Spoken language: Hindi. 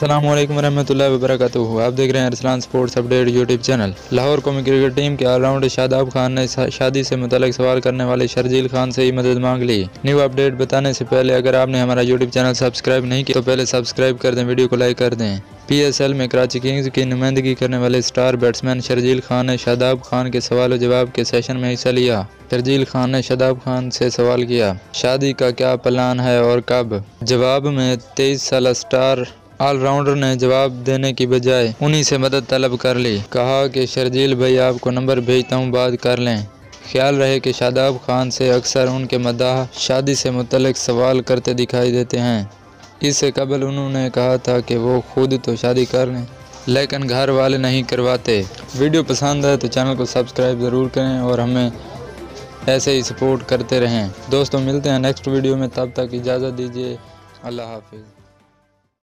अस्सलाम वालेकुम रहमतुल्लाहि व बरकातुहू। आप देख रहे हैं Arsalan sports update YouTube channel. Lahore कौमी क्रिकेट टीम के ऑलराउंडर शादाब खान ने शादी से मुतालिक सवाल करने वाले शर्जील खान से ही मदद मांग ली। न्यू अपडेट बताने से पहले अगर आपने हमारा यूट्यूब चैनल सब्सक्राइब नहीं किया तो पहले सब्सक्राइब कर दें, वीडियो को लाइक कर दें। PSL में कराची किंग्स की नुमाइंदगी करने वाले स्टार बैट्समैन शर्जील खान ने शादाब खान के सवाल जवाब के सेशन में हिस्सा लिया। शर्जील खान ने शादाब खान से सवाल किया, शादी का क्या प्लान है और कब? जवाब में 23 साल स्टार ऑलराउंडर ने जवाब देने की बजाय उन्हीं से मदद तलब कर ली। कहा कि शर्जील भाई आपको नंबर भेजता हूँ, बात कर लें। ख्याल रहे कि शादाब खान से अक्सर उनके मद्दाह शादी से मुतल्लिक सवाल करते दिखाई देते हैं। इससे कबल उन्होंने कहा था कि वो खुद तो शादी कर लें लेकिन घर वाले नहीं करवाते। वीडियो पसंद है तो चैनल को सब्सक्राइब ज़रूर करें और हमें ऐसे ही सपोर्ट करते रहें। दोस्तों मिलते हैं नेक्स्ट वीडियो में, तब तक इजाज़त दीजिए। अल्लाह हाफिज़।